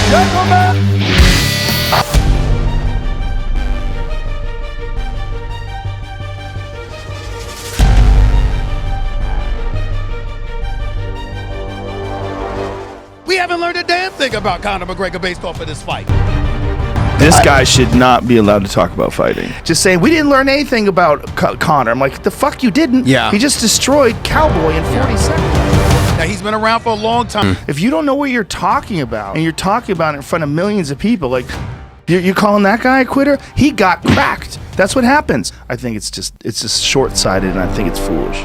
Gentlemen. We haven't learned a damn thing about Conor McGregor based off of this fight. This guy should not be allowed to talk about fighting. Just saying, we didn't learn anything about Conor. I'm like, the fuck you didn't? Yeah. He just destroyed Cowboy in 40 seconds. Now, he's been around for a long time. If you don't know what you're talking about, and you're talking about it in front of millions of people, like, you're calling that guy a quitter? He got cracked. That's what happens. I think it's just short-sighted, and I think it's foolish.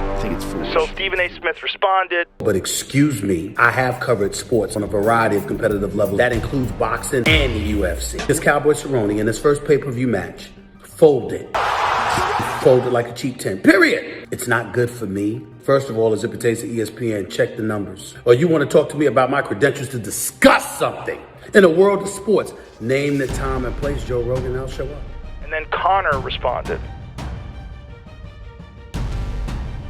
So Stephen A. Smith responded. But excuse me, I have covered sports on a variety of competitive levels. That includes boxing and the UFC. This Cowboy Cerrone in his first pay-per-view match folded. Folded like a cheap tent, period. It's not good for me. First of all, as it pertains to ESPN, check the numbers. Or you want to talk to me about my credentials to discuss something in the world of sports. Name the time and place, Joe Rogan, I'll show up. And then Conor responded.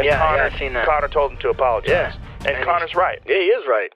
Yeah, I've seen that. Conor told him to apologize. Yeah. And Conor's right. Yeah, he is right.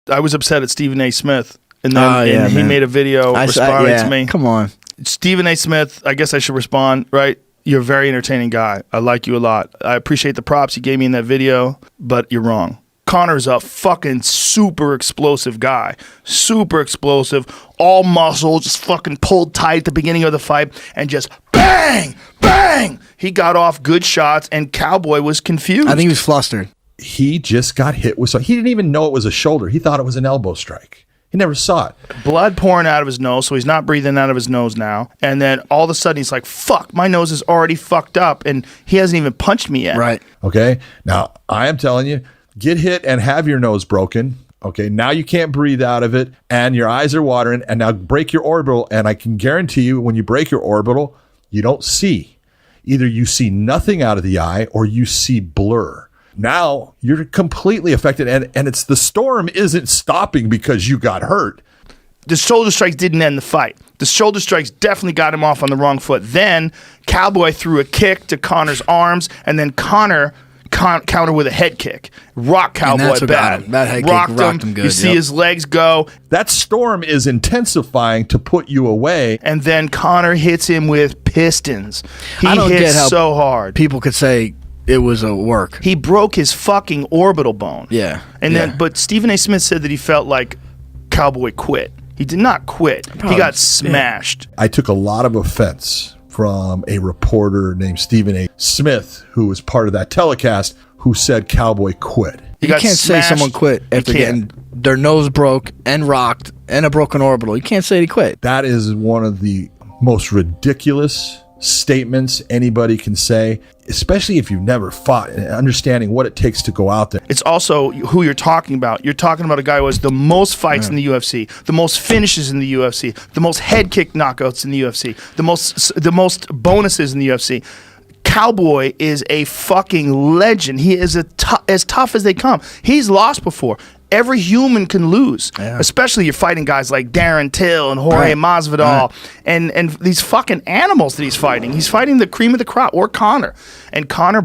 I was upset at Stephen A. Smith. And then he made a video responding to me. Come on. Stephen A. Smith, I guess I should respond, right? You're a very entertaining guy. I like you a lot. I appreciate the props you gave me in that video, but you're wrong. Conor's a fucking super explosive guy. Super explosive. All muscle, just fucking pulled tight at the beginning of the fight, and just bang, bang. He got off good shots, and Cowboy was confused. I think he was flustered. He just got hit with something. He didn't even know it was a shoulder. He thought it was an elbow strike. He never saw it. Blood pouring out of his nose, so he's not breathing out of his nose now. And then all of a sudden he's like, fuck, my nose is already fucked up, and he hasn't even punched me yet. Right. Okay? Now, I am telling you, get hit and have your nose broken. Okay, now you can't breathe out of it, and your eyes are watering, and now break your orbital, and I can guarantee you when you break your orbital, you don't see. Either you see nothing out of the eye, or you see blur. Now, you're completely affected, and it's the storm isn't stopping because you got hurt. The shoulder strikes didn't end the fight. The shoulder strikes definitely got him off on the wrong foot. Then Cowboy threw a kick to Conor's arms, and then Conor counter with a head kick. Rock Cowboy bad. That head kick rocked him good. You see his legs go. That storm is intensifying to put you away. And then Conor hits him with pistons. He I don't hits get how so hard. People could say it was a work. He broke his fucking orbital bone. Yeah. And then, but Stephen A. Smith said that he felt like Cowboy quit. He did not quit. He got smashed. I took a lot of offense from a reporter named Stephen A. Smith, who was part of that telecast, who said Cowboy quit. You can't say someone quit after getting their nose broke and rocked and a broken orbital. You can't say he quit. That is one of the most ridiculous statements anybody can say, especially if you've never fought and understanding what it takes to go out there. It's also who you're talking about. You're talking about a guy who has the most fights in the UFC, the most finishes in the UFC, the most head kick knockouts in the UFC, the most bonuses in the UFC. Cowboy is a fucking legend. He is as tough as they come. He's lost before. Every human can lose, especially you're fighting guys like Darren Till and Jorge Masvidal and these fucking animals that he's fighting. He's fighting the cream of the crop, or Conor. And Conor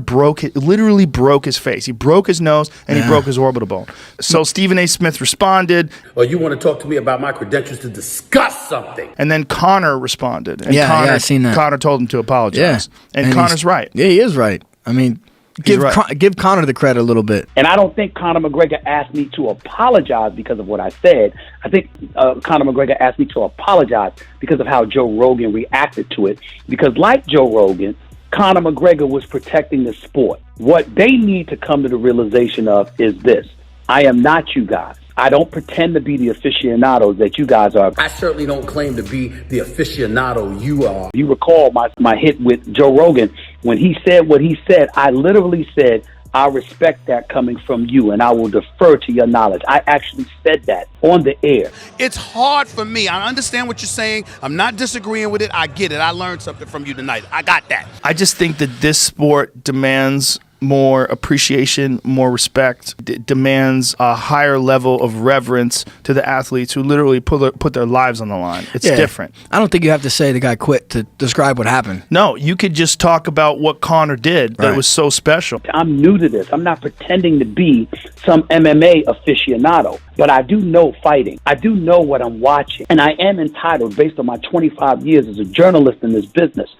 literally broke his face. He broke his nose and he broke his orbital bone. So Stephen A. Smith responded. Or you want to talk to me about my credentials to discuss something. And then Conor responded. And I've seen that. Conor told him to apologize. And Conor's right. Yeah, he is right. I mean, give Conor the credit a little bit. And I don't think Conor McGregor asked me to apologize because of what I said. I think Conor McGregor asked me to apologize because of how Joe Rogan reacted to it. Because like Joe Rogan, Conor McGregor was protecting the sport. What they need to come to the realization of is this. I am not you guys. I don't pretend to be the aficionados that you guys are. I certainly don't claim to be the aficionado you are. You recall my hit with Joe Rogan. When he said what he said, I literally said, I respect that coming from you, and I will defer to your knowledge. I actually said that on the air. It's hard for me. I understand what you're saying. I'm not disagreeing with it. I get it. I learned something from you tonight. I got that. I just think that this sport demands more appreciation, more respect, demands a higher level of reverence to the athletes who literally put their lives on the line. It's different. I don't think you have to say the guy quit to describe what happened. No, you could just talk about what Conor did that was so special. I'm new to this. I'm not pretending to be some MMA aficionado, but I do know fighting. I do know what I'm watching, and I am entitled, based on my 25 years as a journalist in this business,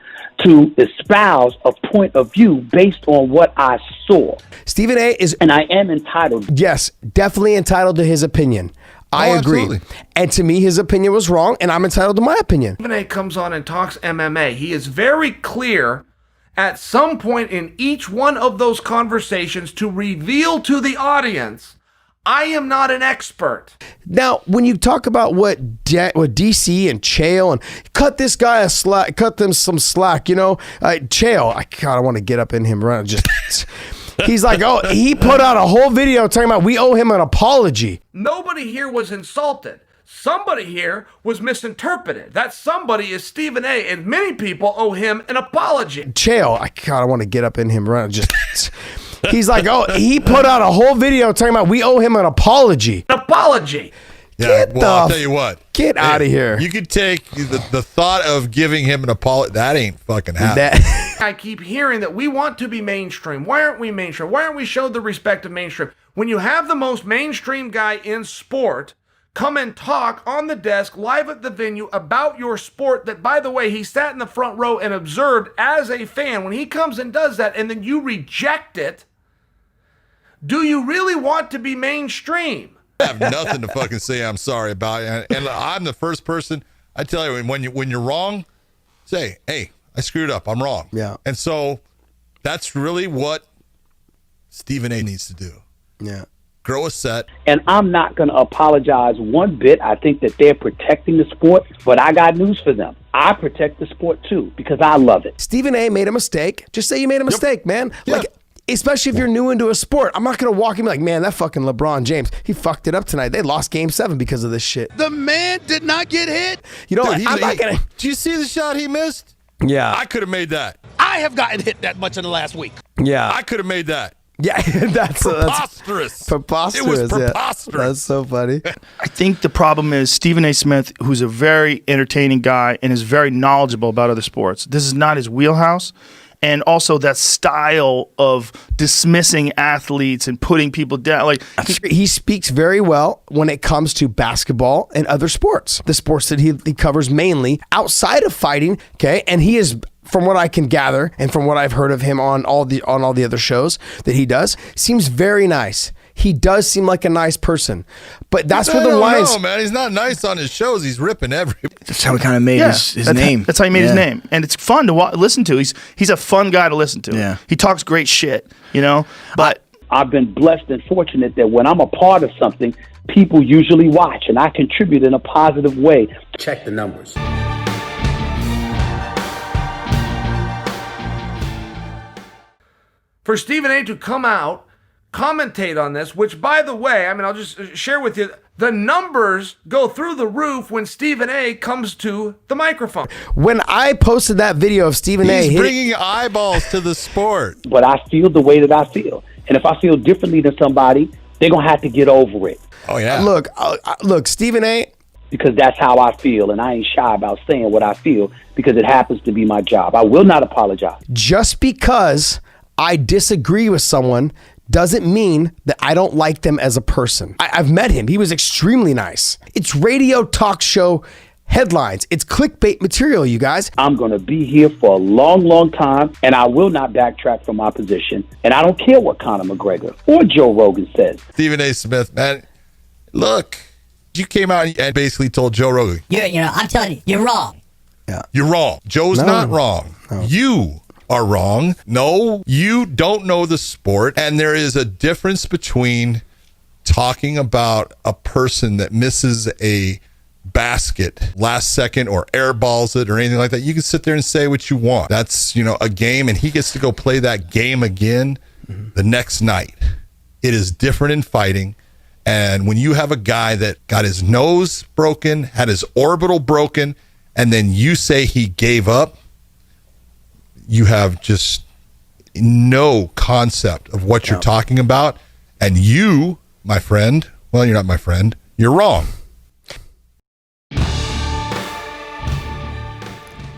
to espouse a point of view based on what I saw. Stephen A. is... And I am entitled. Yes, definitely entitled to his opinion. I agree. Absolutely. And to me, his opinion was wrong, and I'm entitled to my opinion. Stephen A. comes on and talks MMA. He is very clear at some point in each one of those conversations to reveal to the audience, I am not an expert. Now, when you talk about what DC and Chael and cut this guy a slack, cut them some slack, you know, Chael, I want to get up in him right just. He's like, oh, he put out a whole video talking about we owe him an apology. Nobody here was insulted. Somebody here was misinterpreted. That somebody is Stephen A., and many people owe him an apology. Chael, I want to get up in him right just. He's like, oh, he put out a whole video talking about we owe him an apology. An apology. Yeah, I'll tell you what. Get out of here. You could take the thought of giving him an apology. That ain't fucking happening. I keep hearing that we want to be mainstream. Why aren't we mainstream? Why aren't we showed the respect of mainstream? When you have the most mainstream guy in sport come and talk on the desk live at the venue about your sport that, by the way, he sat in the front row and observed as a fan. When he comes and does that and then you reject it, do you really want to be mainstream? I have nothing to fucking say I'm sorry about it. And I'm the first person, I tell you, when you're wrong, say, hey, I screwed up. I'm wrong. Yeah. And so that's really what Stephen A. needs to do. Yeah. Grow a set. And I'm not going to apologize one bit. I think that they're protecting the sport, but I got news for them. I protect the sport too because I love it. Stephen A. made a mistake. Just say you made a mistake, man. Yeah. Like, especially if you're new into a sport. I'm not going to walk in and be like, man, that fucking LeBron James, he fucked it up tonight. They lost game 7 because of this shit. The man did not get hit. You know, Dude, I'm not going to. Did you see the shot he missed? Yeah. I could have made that. I have gotten hit that much in the last week. Yeah. I could have made that. Yeah, that's Preposterous. preposterous. It was yeah. preposterous. That's so funny. I think the problem is Stephen A. Smith, who's a very entertaining guy and is very knowledgeable about other sports. This is not his wheelhouse. And also that style of dismissing athletes and putting people down. Like He speaks very well when it comes to basketball and other sports, the sports that he covers mainly outside of fighting. Okay, and he is, from what I can gather and from what I've heard of him on all the other shows that he does, seems very nice. He does seem like a nice person, but that's where the lines. No, man, he's not nice on his shows. He's ripping everybody. That's how he kind of made his name. That's how he made his name, and it's fun to listen to. He's a fun guy to listen to. Yeah. He talks great shit, you know. But I've been blessed and fortunate that when I'm a part of something, people usually watch, and I contribute in a positive way. Check the numbers. For Stephen A. to come out, commentate on this, which, by the way, I mean, I'll just share with you, the numbers go through the roof when Stephen A. comes to the microphone. When I posted that video of Stephen A. He's bringing eyeballs to the sport. But I feel the way that I feel. And if I feel differently than somebody, they're going to have to get over it. Oh, yeah. Look, Stephen A. Because that's how I feel, and I ain't shy about saying what I feel because it happens to be my job. I will not apologize. Just because I disagree with someone doesn't mean that I don't like them as a person. I've met him. He was extremely nice. It's radio talk show headlines. It's clickbait material, you guys. I'm going to be here for a long, long time, and I will not backtrack from my position. And I don't care what Conor McGregor or Joe Rogan says. Stephen A. Smith, man, look, you came out and basically told Joe Rogan. I'm telling you, you're wrong. You're wrong. Joe's not wrong. No. You are wrong. No, you don't know the sport. And there is a difference between talking about a person that misses a basket last second or airballs it or anything like that. You can sit there and say what you want. That's, a game, and he gets to go play that game again the next night. It is different in fighting. And when you have a guy that got his nose broken, had his orbital broken, and then you say he gave up, you have just no concept of what you're talking about. And you, my friend, well, you're not my friend, you're wrong.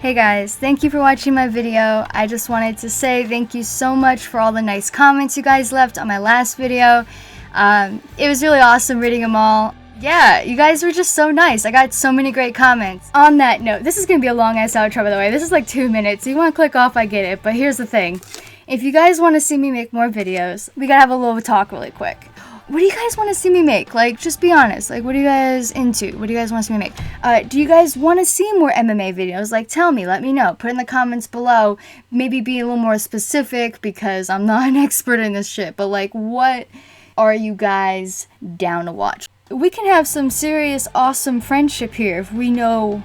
Hey guys, thank you for watching my video. I just wanted to say thank you so much for all the nice comments you guys left on my last video. It was really awesome reading them all. Yeah, you guys were just so nice. I got so many great comments. On that note, this is going to be a long ass outro, by the way. This is like 2 minutes. You want to click off, I get it. But here's the thing. If you guys want to see me make more videos, we got to have a little talk really quick. What do you guys want to see me make? Like, just be honest. Like, what are you guys into? What do you guys want to see me make? Do you guys want to see more MMA videos? Like, tell me. Let me know. Put in the comments below. Maybe be a little more specific because I'm not an expert in this shit. But, like, what are you guys down to watch? We can have some serious, awesome friendship here if we know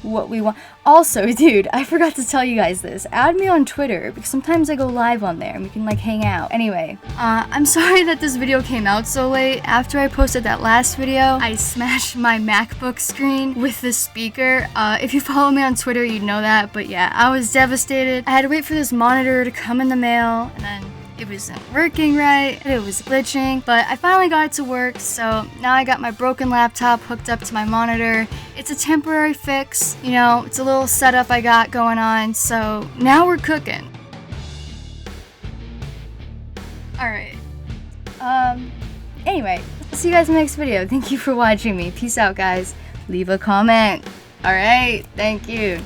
what we want. Also, dude, I forgot to tell you guys this. Add me on Twitter because sometimes I go live on there and we can like hang out. Anyway, I'm sorry that this video came out so late. After I posted that last video, I smashed my MacBook screen with the speaker. If you follow me on Twitter, you'd know that. But yeah, I was devastated. I had to wait for this monitor to come in the mail and then it wasn't working right, it was glitching, but I finally got it to work, so now I got my broken laptop hooked up to my monitor. It's a temporary fix, you know, it's a little setup I got going on, so now we're cooking. Alright. Anyway, see you guys in the next video. Thank you for watching me. Peace out, guys. Leave a comment. Alright, thank you.